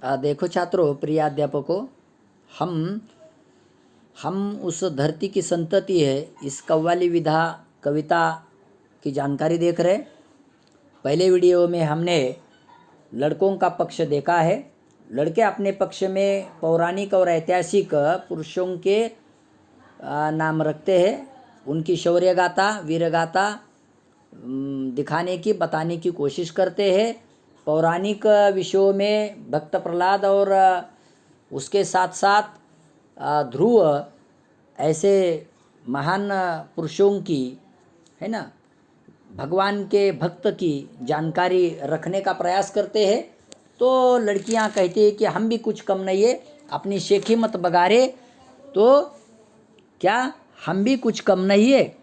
देखो छात्रों, प्रिय अध्यापकों, हम हम उस धरती की संतति है, इस कव्वाली विधा कविता की जानकारी देख रहे। पहले वीडियो में हमने लड़कों का पक्ष देखा है। लड़के अपने पक्ष में पौराणिक और ऐतिहासिक पुरुषों के नाम रखते हैं, उनकी शौर्य गाथा वीर गाथा दिखाने की बताने की कोशिश करते हैं। पौराणिक विषयों में भक्त प्रहलाद और उसके साथ साथ ध्रुव ऐसे महान पुरुषों की, है ना, भगवान के भक्त की जानकारी रखने का प्रयास करते हैं। तो लड़कियां कहती है कि हम भी कुछ कम नहीं है, अपनी शेखी मत बगारे, तो क्या हम भी कुछ कम नहीं है,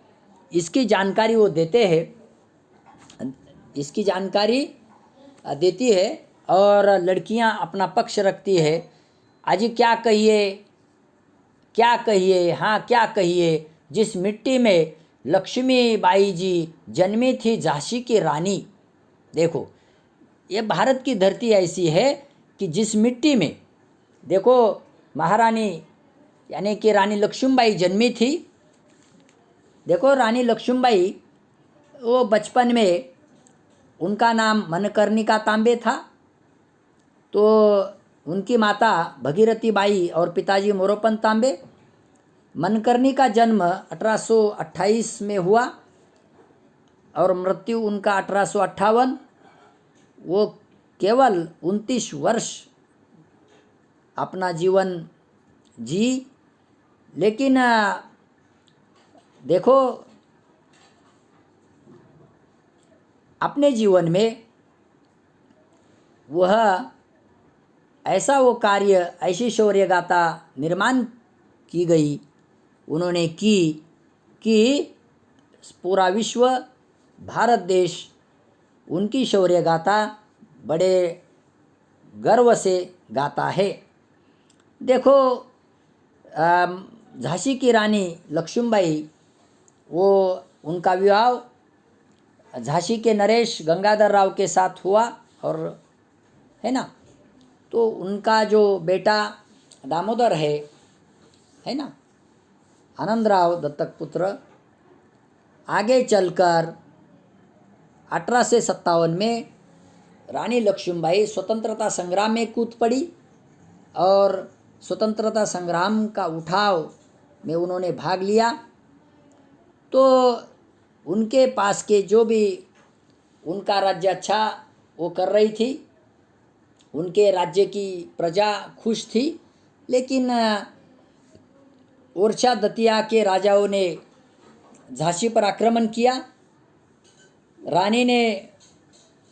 इसकी जानकारी वो देते हैं, इसकी जानकारी देती है। और लड़कियां अपना पक्ष रखती है। आज क्या कहिए, क्या कहिए, हाँ क्या कहिए, जिस मिट्टी में लक्ष्मीबाई जी जन्मी थी झांसी की रानी। देखो, ये भारत की धरती ऐसी है कि जिस मिट्टी में, देखो, महारानी यानी कि रानी लक्ष्मीबाई जन्मी थी। देखो, रानी लक्ष्मीबाई वो बचपन में उनका नाम मनकर्णिका तांबे था। तो उनकी माता भगीरथी बाई और पिताजी मोरोपंत तांबे। मनकर्णी का जन्म 1828 में हुआ और मृत्यु उनका 1858। वो केवल 29 वर्ष अपना जीवन जी। लेकिन देखो, अपने जीवन में वह ऐसा वो कार्य, ऐसी शौर्य गाथा निर्माण की गई उन्होंने कि पूरा विश्व, भारत देश उनकी शौर्य गाथा बड़े गर्व से गाता है। देखो, झांसी की रानी लक्ष्मीबाई, वो उनका विवाह झांसी के नरेश गंगाधर राव के साथ हुआ, और है ना, तो उनका जो बेटा दामोदर है ना, आनंदराव दत्तक पुत्र, आगे चलकर 1857 में रानी लक्ष्मीबाई स्वतंत्रता संग्राम में कूद पड़ी और स्वतंत्रता संग्राम का उठाव में उन्होंने भाग लिया। तो उनके पास के जो भी उनका राज्य अच्छा वो कर रही थी, उनके राज्य की प्रजा खुश थी। लेकिन ओरछा दतिया के राजाओं ने झांसी पर आक्रमण किया। रानी ने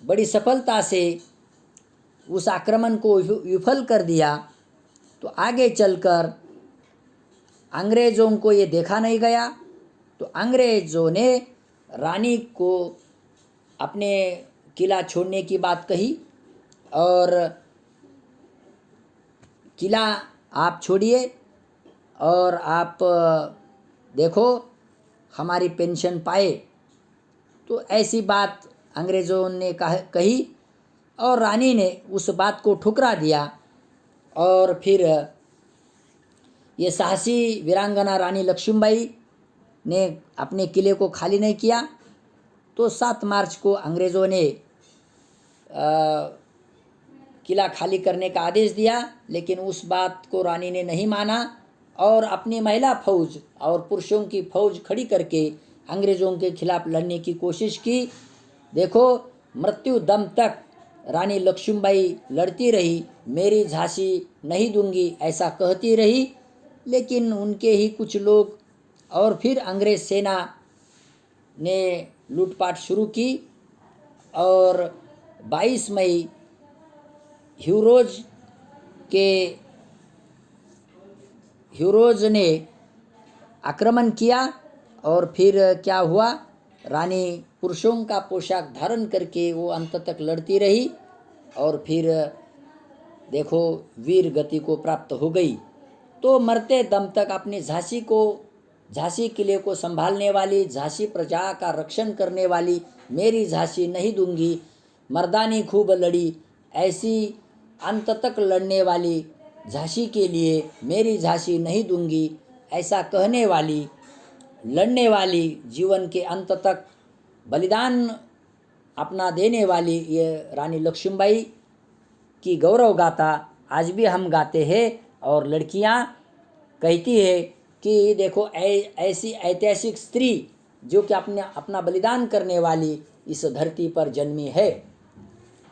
बड़ी सफलता से उस आक्रमण को विफल कर दिया। तो आगे चलकर अंग्रेज़ों को ये देखा नहीं गया, तो अंग्रेज़ों ने रानी को अपने किला छोड़ने की बात कही और किला आप छोड़िए और आप देखो हमारी पेंशन पाए। तो ऐसी बात अंग्रेज़ों ने कही और रानी ने उस बात को ठुकरा दिया। और फिर ये साहसी वीरांगना रानी लक्ष्मीबाई ने अपने किले को खाली नहीं किया। तो 7 मार्च को अंग्रेज़ों ने किला खाली करने का आदेश दिया, लेकिन उस बात को रानी ने नहीं माना और अपनी महिला फौज और पुरुषों की फौज खड़ी करके अंग्रेज़ों के खिलाफ लड़ने की कोशिश की। देखो, मृत्यु दम तक रानी लक्ष्मीबाई लड़ती रही, मेरी झांसी नहीं दूंगी ऐसा कहती रही। लेकिन उनके ही कुछ लोग और फिर अंग्रेज़ सेना ने लूटपाट शुरू की और 22 मई ह्यूरोज ने आक्रमण किया। और फिर क्या हुआ, रानी पुरुषों का पोशाक धारण करके वो अंत तक लड़ती रही और फिर देखो वीर गति को प्राप्त हो गई। तो मरते दम तक अपनी झांसी किले को संभालने वाली, झांसी प्रजा का रक्षण करने वाली, मेरी झांसी नहीं दूंगी, मर्दानी खूब लड़ी, ऐसी अंत तक लड़ने वाली झांसी के लिए मेरी झांसी नहीं दूंगी, ऐसा कहने वाली, लड़ने वाली, जीवन के अंत तक बलिदान अपना देने वाली ये रानी लक्ष्मीबाई की गौरव गाथा आज भी हम गाते हैं। और लड़कियां कहती है कि देखो ऐसी ऐतिहासिक स्त्री जो कि अपना बलिदान करने वाली इस धरती पर जन्मी है।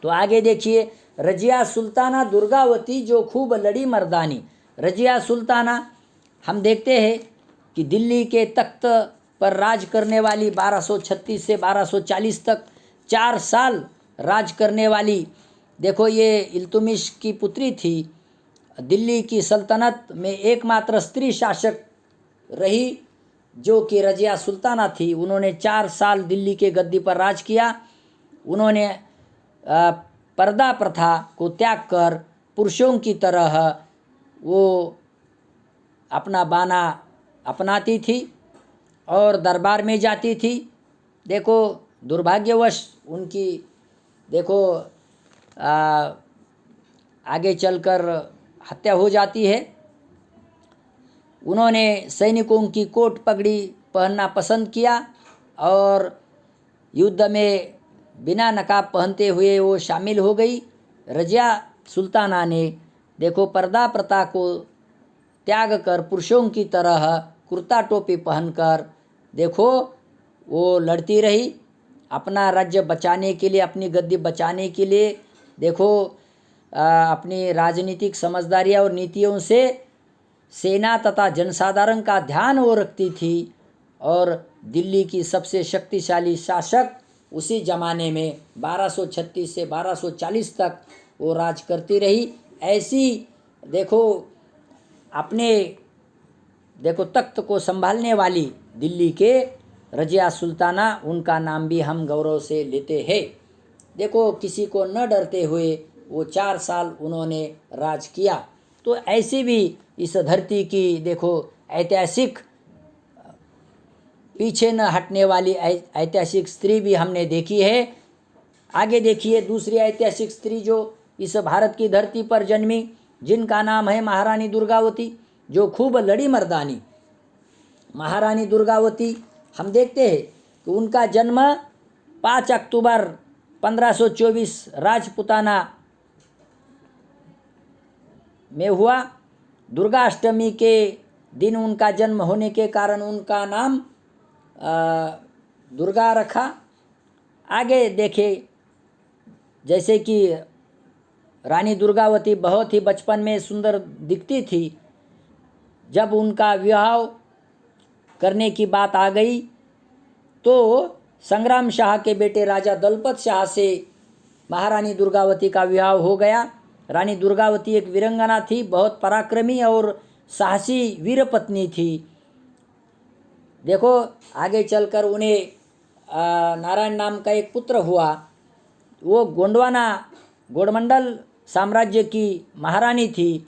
तो आगे देखिए, रजिया सुल्ताना दुर्गावती जो खूब लड़ी मर्दानी। रजिया सुल्ताना हम देखते हैं कि दिल्ली के तख्त पर राज करने वाली 1236 से 1240 तक 4 साल राज करने वाली, देखो ये इल्तुतमिश की पुत्री थी। दिल्ली की सल्तनत में एकमात्र स्त्री शासक रही जो कि रजिया सुल्ताना थी। उन्होंने 4 साल दिल्ली के गद्दी पर राज किया। उन्होंने पर्दा प्रथा को त्याग कर पुरुषों की तरह वो अपना बाना अपनाती थी और दरबार में जाती थी। देखो दुर्भाग्यवश उनकी देखो आगे चलकर हत्या हो जाती है। उन्होंने सैनिकों की कोट पगड़ी पहनना पसंद किया और युद्ध में बिना नकाब पहनते हुए वो शामिल हो गई। रजिया सुल्ताना ने देखो पर्दा प्रथा को त्याग कर पुरुषों की तरह कुर्ता टोपी पहनकर देखो वो लड़ती रही अपना राज्य बचाने के लिए, अपनी गद्दी बचाने के लिए। देखो अपनी राजनीतिक समझदारी और नीतियों से सेना तथा जनसाधारण का ध्यान वो रखती थी और दिल्ली की सबसे शक्तिशाली शासक उसी ज़माने में 1236 से 1240 तक वो राज करती रही। ऐसी देखो अपने देखो तख्त को संभालने वाली दिल्ली के रजिया सुल्ताना, उनका नाम भी हम गौरव से लेते हैं। देखो किसी को न डरते हुए वो 4 साल उन्होंने राज किया। तो ऐसी भी इस धरती की देखो ऐतिहासिक पीछे न हटने वाली ऐतिहासिक स्त्री भी हमने देखी है। आगे देखिए दूसरी ऐतिहासिक स्त्री जो इस भारत की धरती पर जन्मी, जिनका नाम है महारानी दुर्गावती, जो खूब लड़ी मर्दानी। महारानी दुर्गावती हम देखते हैं कि उनका जन्म 5 अक्टूबर 1524 राजपुताना में हुआ। दुर्गा अष्टमी के दिन उनका जन्म होने के कारण उनका नाम दुर्गा रखा। आगे देखे जैसे कि रानी दुर्गावती बहुत ही बचपन में सुंदर दिखती थी। जब उनका विवाह करने की बात आ गई तो संग्राम शाह के बेटे राजा दलपत शाह से महारानी दुर्गावती का विवाह हो गया। रानी दुर्गावती एक वीरंगना थी, बहुत पराक्रमी और साहसी वीर पत्नी थी। देखो आगे चलकर उन्हें नारायण नाम का एक पुत्र हुआ। वो गोंडवाना गोंडमंडल साम्राज्य की महारानी थी।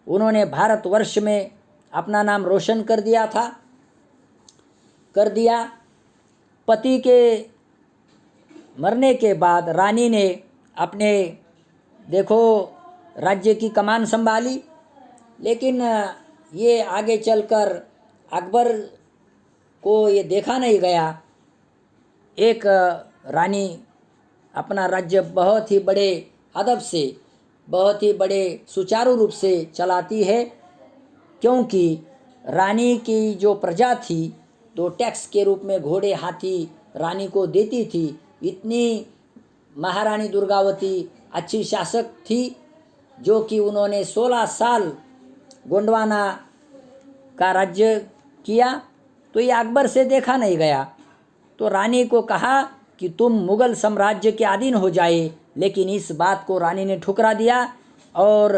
उन्होंने भारतवर्ष में अपना नाम रोशन कर दिया। पति के मरने के बाद रानी ने अपने देखो राज्य की कमान संभाली, लेकिन ये आगे चलकर अकबर को ये देखा नहीं गया। एक रानी अपना राज्य बहुत ही बड़े अदब से, बहुत ही बड़े सुचारू रूप से चलाती है, क्योंकि रानी की जो प्रजा थी तो टैक्स के रूप में घोड़े हाथी रानी को देती थी। इतनी महारानी दुर्गावती अच्छी शासक थी जो कि उन्होंने 16 साल गोंडवाना का राज्य किया। तो ये अकबर से देखा नहीं गया। तो रानी को कहा कि तुम मुग़ल साम्राज्य के अधीन हो जाए, लेकिन इस बात को रानी ने ठुकरा दिया और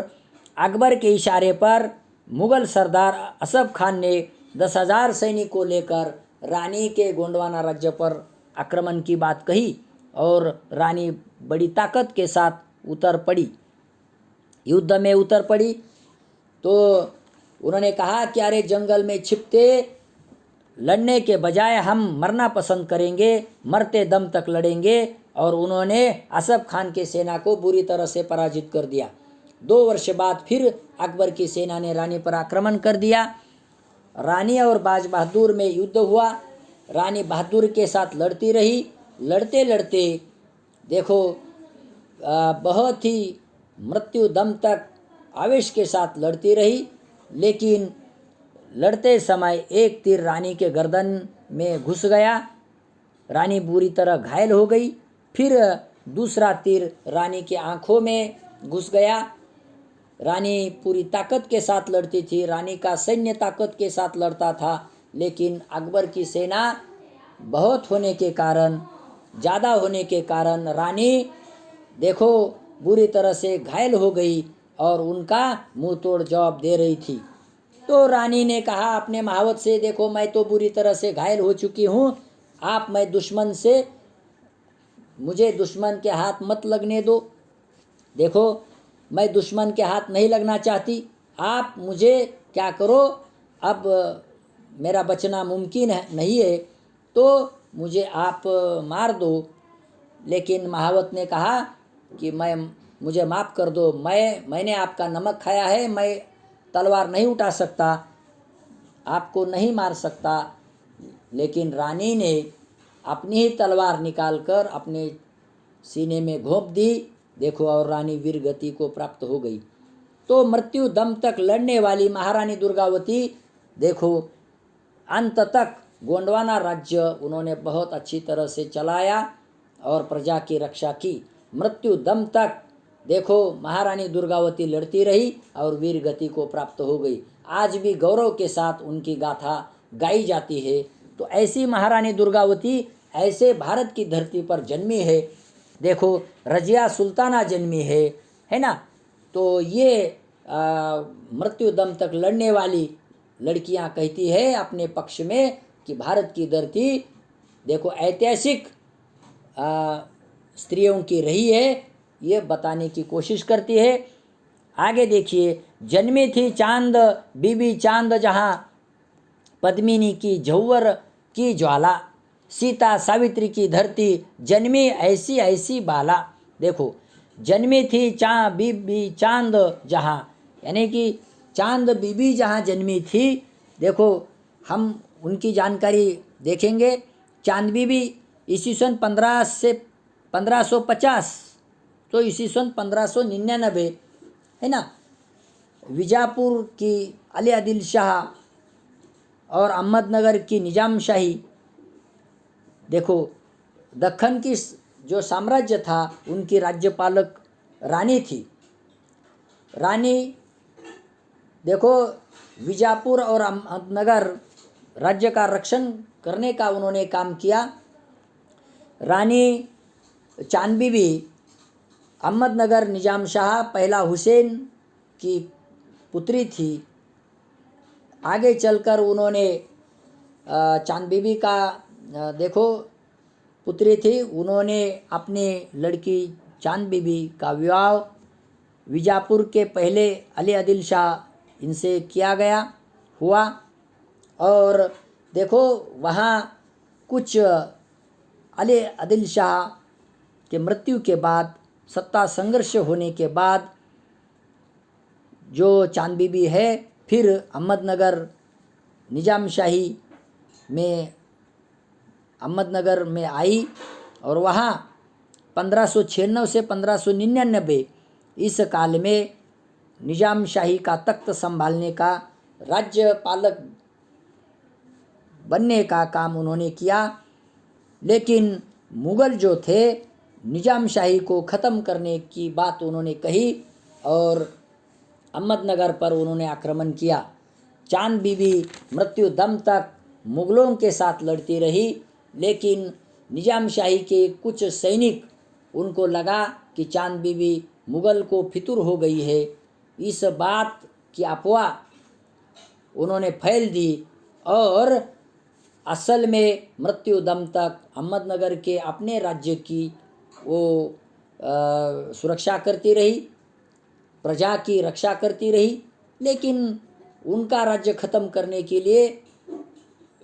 अकबर के इशारे पर मुग़ल सरदार असफ खान ने 10,000 सैनिक को लेकर रानी के गोंडवाना राज्य पर आक्रमण की बात कही और रानी बड़ी ताकत के साथ युद्ध में उतर पड़ी। तो उन्होंने कहा कि अरे जंगल में छिपते लड़ने के बजाय हम मरना पसंद करेंगे, मरते दम तक लड़ेंगे और उन्होंने असफ खान के सेना को बुरी तरह से पराजित कर दिया। 2 वर्ष बाद फिर अकबर की सेना ने रानी पर आक्रमण कर दिया। रानी और बाज बहादुर में युद्ध हुआ। रानी बहादुर के साथ लड़ती रही। लड़ते लड़ते देखो बहुत ही मृत्यु दम तक आवेश के साथ लड़ती रही, लेकिन लड़ते समय एक तीर रानी के गर्दन में घुस गया। रानी बुरी तरह घायल हो गई। फिर दूसरा तीर रानी की आंखों में घुस गया। रानी पूरी ताकत के साथ लड़ती थी, रानी का सैन्य ताकत के साथ लड़ता था, लेकिन अकबर की सेना बहुत होने के कारण, ज़्यादा होने के कारण रानी देखो बुरी तरह से घायल हो गई और उनका मुंह तोड़ जवाब दे रही थी। तो रानी ने कहा अपने महावत से, देखो मैं तो बुरी तरह से घायल हो चुकी हूँ, आप मुझे दुश्मन के हाथ मत लगने दो। देखो मैं दुश्मन के हाथ नहीं लगना चाहती, आप मुझे क्या करो, अब मेरा बचना मुमकिन नहीं है, तो मुझे आप मार दो। लेकिन महावत ने कहा कि मुझे माफ़ कर दो, मैंने आपका नमक खाया है, मैं तलवार नहीं उठा सकता, आपको नहीं मार सकता। लेकिन रानी ने अपनी ही तलवार निकालकर अपने सीने में घोंप दी, देखो, और रानी वीर गति को प्राप्त हो गई। तो मृत्यु दम तक लड़ने वाली महारानी दुर्गावती देखो अंत तक गोंडवाना राज्य उन्होंने बहुत अच्छी तरह से चलाया और प्रजा की रक्षा की। मृत्यु दम तक देखो महारानी दुर्गावती लड़ती रही और वीर गति को प्राप्त हो गई। आज भी गौरव के साथ उनकी गाथा गाई जाती है। तो ऐसी महारानी दुर्गावती ऐसे भारत की धरती पर जन्मी है। देखो रजिया सुल्ताना जन्मी है ना। तो ये मृत्यु दम तक लड़ने वाली लड़कियां कहती है अपने पक्ष में कि भारत की धरती देखो ऐतिहासिक स्त्रियों की रही है, ये बताने की कोशिश करती है। आगे देखिए, जन्मी थी चांद बीबी चांद जहाँ, पद्मिनी की जौहर की ज्वाला, सीता सावित्री की धरती, जन्मी ऐसी ऐसी बाला। देखो जन्मी थी बीबी चांद जहाँ, यानी कि चांद बीबी जहाँ जन्मी थी। देखो हम उनकी जानकारी देखेंगे। चांद बीबी ईस्वी सन 1550, तो ईस्वी सन 1599 है ना। विजापुर की अली आदिल शाह और अहमदनगर की निजाम शाही, देखो दक्कन की जो साम्राज्य था उनकी राज्यपालक रानी थी। रानी देखो विजापुर और अहमदनगर राज्य का रक्षण करने का उन्होंने काम किया। रानी चांद बीबी अहमदनगर निजाम शाह पहला हुसैन की पुत्री थी। आगे चलकर उन्होंने चांद बीबी का देखो पुत्री थी, उन्होंने अपनी लड़की चांद बीबी का विवाह विजापुर के पहले अली आदिल शाह इनसे किया गया हुआ। और देखो वहाँ कुछ अली आदिल शाह के मृत्यु के बाद, सत्ता संघर्ष होने के बाद, जो चांद बीबी है फिर अहमदनगर निजाम शाही में अहमदनगर में आई और वहाँ 1596 से 1599 इस काल में निजाम शाही का तख्त संभालने का, राज्यपालक बनने का काम उन्होंने किया। लेकिन मुग़ल जो थे निजाम शाही को ख़त्म करने की बात उन्होंने कही और अहमदनगर पर उन्होंने आक्रमण किया। चांद बीबी मृत्यु दम तक मुग़लों के साथ लड़ती रही, लेकिन निजाम शाही के कुछ सैनिक, उनको लगा कि चांद बीबी मुग़ल को फितूर हो गई है, इस बात की अफवाह उन्होंने फैल दी और असल में मृत्यु दम तक अहमदनगर के अपने राज्य की वो सुरक्षा करती रही, प्रजा की रक्षा करती रही। लेकिन उनका राज्य ख़त्म करने के लिए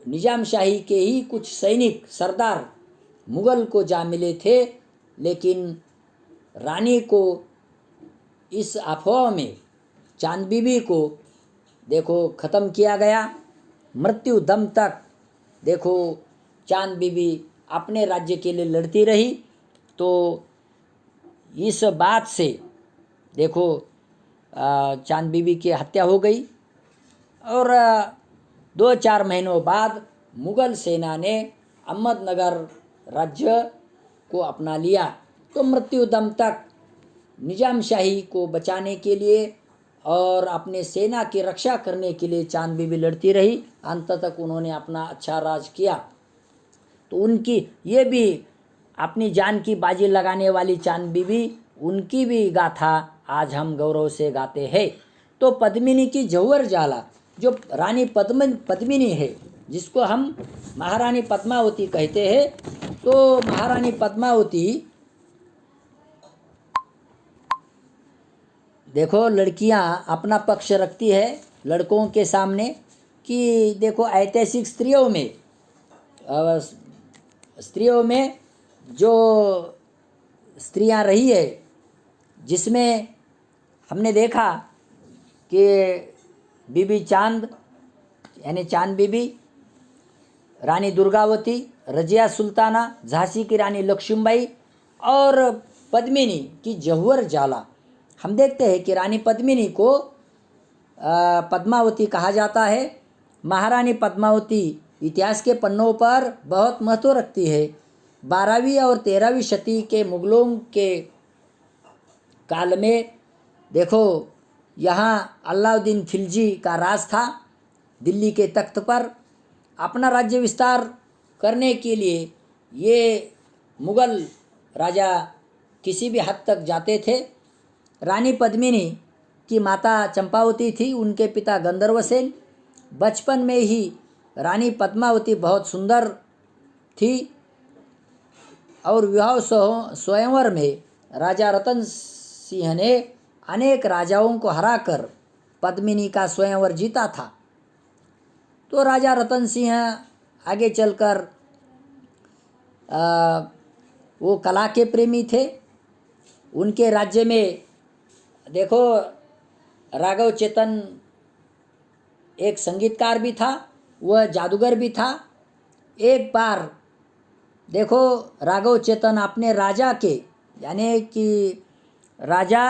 निजाम शाही के ही कुछ सैनिक सरदार मुग़ल को जा मिले थे लेकिन रानी को इस अफवाह में चांद बीबी को देखो ख़त्म किया गया। मृत्यु दम तक देखो चांद बीबी अपने राज्य के लिए लड़ती रही। तो इस बात से देखो चांद बीबी की हत्या हो गई और 2-4 महीनों बाद मुग़ल सेना ने अहमदनगर राज्य को अपना लिया। तो मृत्यु दम तक निजाम शाही को बचाने के लिए और अपने सेना की रक्षा करने के लिए चांद बीबी लड़ती रही। अंत तक उन्होंने अपना अच्छा राज किया। तो उनकी ये भी अपनी जान की बाजी लगाने वाली चांद बीबी, उनकी भी गाथा आज हम गौरव से गाते हैं। तो पद्मिनी की जौहर जाला जो रानी पद्मिनी है, जिसको हम महारानी पद्मावती कहते हैं, तो महारानी पद्मावती देखो लड़कियां अपना पक्ष रखती है लड़कों के सामने कि देखो ऐतिहासिक स्त्रियों में जो स्त्रियां रही है, जिसमें हमने देखा कि बीबी चांद यानी चांद बीबी, रानी दुर्गावती, रजिया सुल्ताना, झांसी की रानी लक्ष्मीबाई और पद्मिनी की जौहर जाला। हम देखते हैं कि रानी पद्मिनी को पद्मावती कहा जाता है। महारानी पद्मावती इतिहास के पन्नों पर बहुत महत्व रखती है। 12वीं और 13वीं शती के मुगलों के काल में देखो यहाँ अलाउद्दीन खिलजी का राज था। दिल्ली के तख्त पर अपना राज्य विस्तार करने के लिए ये मुग़ल राजा किसी भी हद तक जाते थे। रानी पद्मिनी की माता चंपावती थी, उनके पिता गंधर्वसेन। बचपन में ही रानी पद्मावती बहुत सुंदर थी और विवाह स्वयंवर में राजा रतन सिंह ने अनेक राजाओं को हराकर पद्मिनी का स्वयंवर जीता था। तो राजा रतन सिंह आगे चलकर वो कला के प्रेमी थे। उनके राज्य में देखो राघव चेतन एक संगीतकार भी था, वह जादूगर भी था। एक बार देखो राघव चेतन अपने राजा के यानी कि राजा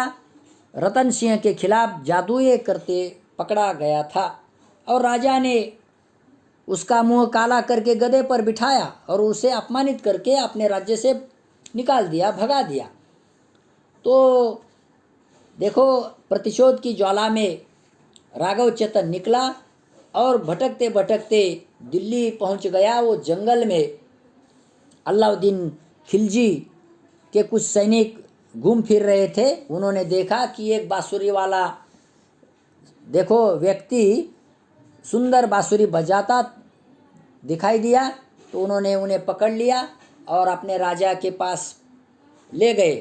रतन सिंह के खिलाफ जादुए करते पकड़ा गया था और राजा ने उसका मुंह काला करके गधे पर बिठाया और उसे अपमानित करके अपने राज्य से निकाल दिया, भगा दिया। तो देखो प्रतिशोध की ज्वाला में राघव चेतन निकला और भटकते भटकते दिल्ली पहुंच गया। वो जंगल में अलाउद्दीन खिलजी के कुछ सैनिक घूम फिर रहे थे। उन्होंने देखा कि एक बांसुरी वाला देखो व्यक्ति सुंदर बांसुरी बजाता दिखाई दिया। तो उन्होंने उन्हें पकड़ लिया और अपने राजा के पास ले गए।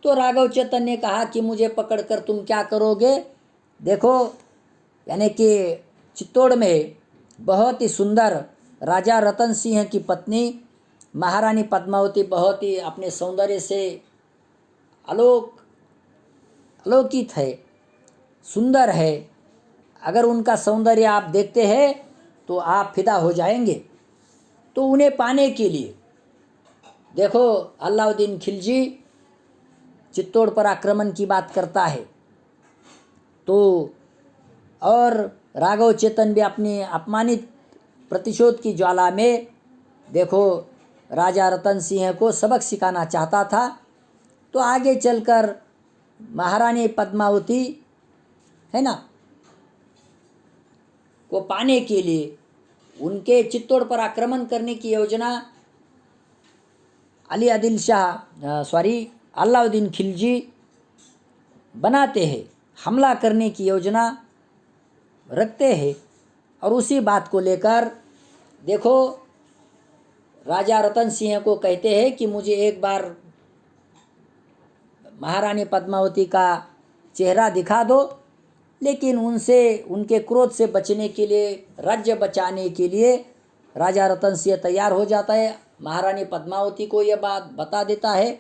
तो राघव चेतन ने कहा कि मुझे पकड़कर तुम क्या करोगे। देखो यानी कि चित्तौड़ में बहुत ही सुंदर राजा रतन सिंह की पत्नी महारानी पद्मावती बहुत ही अपने सौंदर्य से अलौकित है, सुंदर है। अगर उनका सौंदर्य आप देखते हैं तो आप फिदा हो जाएंगे। तो उन्हें पाने के लिए देखो अलाउद्दीन खिलजी चित्तौड़ पर आक्रमण की बात करता है। तो और राघव चेतन भी अपनी अपमानित प्रतिशोध की ज्वाला में देखो राजा रतन सिंह को सबक सिखाना चाहता था। तो आगे चलकर महारानी पद्मावती है ना को पाने के लिए उनके चित्तौड़ पर आक्रमण करने की योजना अलाउद्दीन खिलजी बनाते हैं, हमला करने की योजना रखते हैं। और उसी बात को लेकर देखो राजा रतन सिंह को कहते हैं कि मुझे एक बार महारानी पद्मावती का चेहरा दिखा दो। लेकिन उनसे उनके क्रोध से बचने के लिए, राज्य बचाने के लिए राजा रतन सिंह तैयार हो जाता है। महारानी पद्मावती को यह बात बता देता है।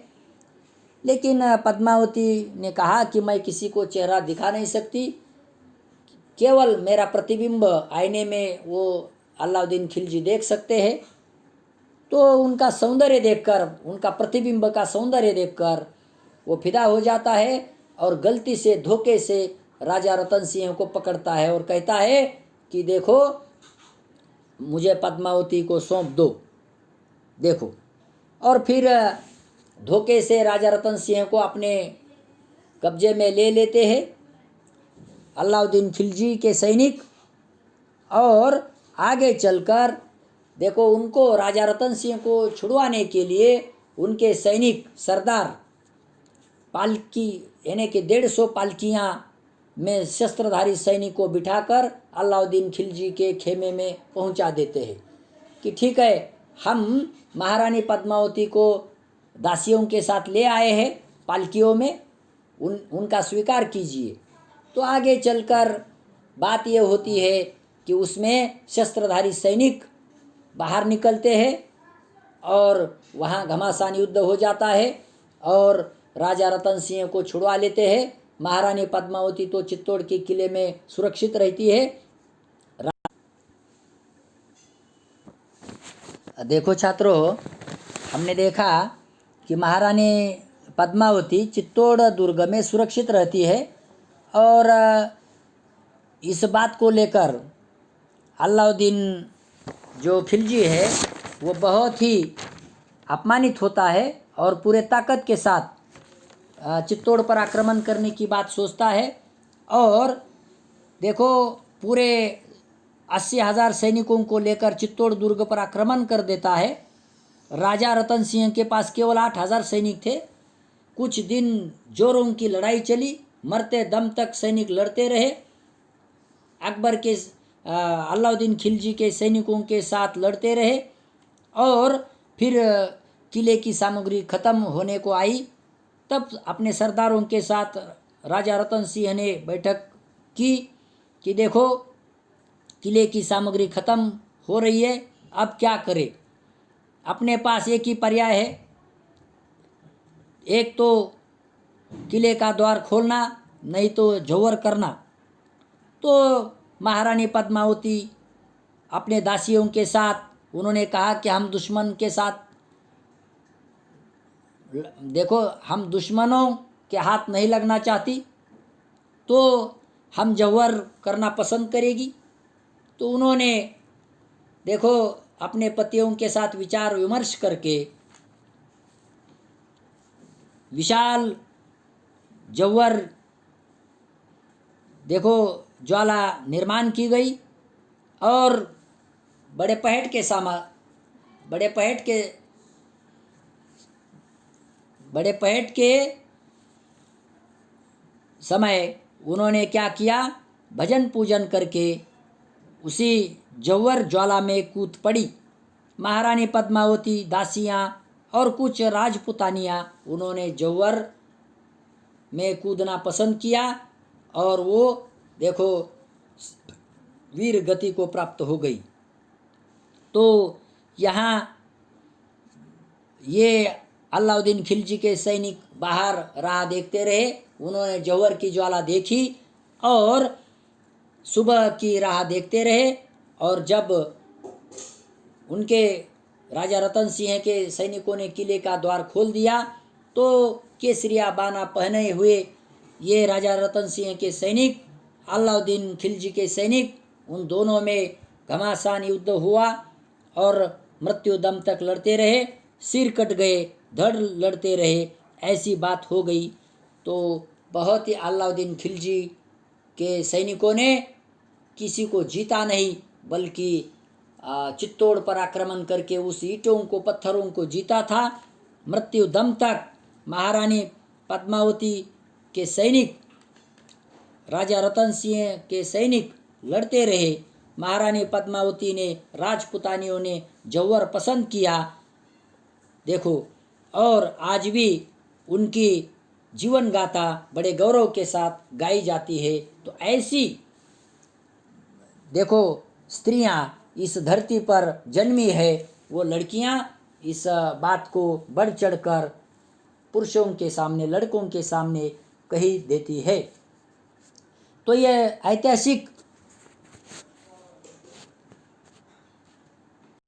लेकिन पद्मावती ने कहा कि मैं किसी को चेहरा दिखा नहीं सकती, केवल मेरा प्रतिबिंब आईने में वो अलाउद्दीन खिलजी देख सकते हैं। तो उनका सौंदर्य देखकर, उनका प्रतिबिंब का सौंदर्य देखकर वो फिदा हो जाता है और गलती से, धोखे से राजा रतन सिंह को पकड़ता है और कहता है कि देखो, मुझे पद्मावती को सौंप दो, देखो। और फिर धोखे से राजा रतन सिंह को अपने कब्जे में ले लेते हैं अलाउद्दीन खिलजी के सैनिक। और आगे चलकर देखो, उनको, राजा रतन सिंह को छुड़वाने के लिए उनके सैनिक सरदार पालकी यानी कि 150 पालकियाँ में शस्त्रधारी सैनिक को बिठाकर अलाउद्दीन खिलजी के खेमे में पहुंचा देते हैं कि ठीक है, हम महारानी पद्मावती को दासियों के साथ ले आए हैं पालकियों में, उनका स्वीकार कीजिए। तो आगे चलकर बात यह होती है कि उसमें शस्त्रधारी सैनिक बाहर निकलते हैं और वहाँ घमासान युद्ध हो जाता है और राजा रतन सिंह को छुड़वा लेते हैं। महारानी पद्मावती तो चित्तौड़ के किले में सुरक्षित रहती है। देखो छात्रों, हमने देखा कि महारानी पद्मावती चित्तौड़ दुर्ग में सुरक्षित रहती है और इस बात को लेकर अलाउद्दीन जो खिलजी है वो बहुत ही अपमानित होता है और पूरे ताकत के साथ चित्तौड़ पर आक्रमण करने की बात सोचता है। और देखो, पूरे 80,000 सैनिकों को लेकर चित्तौड़ दुर्ग पर आक्रमण कर देता है। राजा रतन सिंह के पास केवल 8,000 सैनिक थे। कुछ दिन जोरों की लड़ाई चली, मरते दम तक सैनिक लड़ते रहे। अकबर के अलाउद्दीन खिलजी के सैनिकों के साथ लड़ते रहे और फिर किले की सामग्री खत्म होने को आई। तब अपने सरदारों के साथ राजा रतन सिंह ने बैठक की कि देखो, किले की सामग्री खत्म हो रही है, अब क्या करें। अपने पास एक ही पर्याय है, एक तो किले का द्वार खोलना, नहीं तो जौहर करना। तो महारानी पद्मावती अपने दासियों के साथ उन्होंने कहा कि हम दुश्मन के साथ, देखो, हम दुश्मनों के हाथ नहीं लगना चाहती, तो हम जौहर करना पसंद करेगी। तो उन्होंने देखो अपने पतियों के साथ विचार विमर्श करके विशाल जौहर देखो ज्वाला निर्माण की गई और बड़े पहट के समय उन्होंने क्या किया, भजन पूजन करके उसी जौहर ज्वाला में कूद पड़ी। महारानी पद्मावती, दासियाँ और कुछ राजपुतानियाँ उन्होंने जौहर में कूदना पसंद किया और वो देखो वीर गति को प्राप्त हो गई। तो यहाँ ये अलाउद्दीन खिलजी के सैनिक बाहर राह देखते रहे। उन्होंने जौहर की ज्वाला देखी और सुबह की राह देखते रहे। और जब उनके राजा रतन सिंह के सैनिकों ने किले का द्वार खोल दिया तो केसरिया बाना पहने हुए ये राजा रतन सिंह के सैनिक, अलाउद्दीन खिलजी के सैनिक, उन दोनों में घमासान युद्ध हुआ और मृत्यु दम तक लड़ते रहे। सिर कट गए, धड़ लड़ते रहे, ऐसी बात हो गई। तो बहुत ही अलाउद्दीन खिलजी के सैनिकों ने किसी को जीता नहीं, बल्कि चित्तौड़ पर आक्रमण करके उस ईंटों को, पत्थरों को जीता था। मृत्यु दम तक महारानी पद्मावती के सैनिक, राजा रतन सिंह के सैनिक लड़ते रहे। महारानी पद्मावती ने, राजपुतानियों ने जौहर पसंद किया, देखो, और आज भी उनकी जीवन गाथा बड़े गौरव के साथ गाई जाती है। तो ऐसी देखो स्त्रियां इस धरती पर जन्मी है, वो लड़कियां इस बात को बढ़ चढ़कर पुरुषों के सामने, लड़कों के सामने कही देती है। तो यह ऐतिहासिक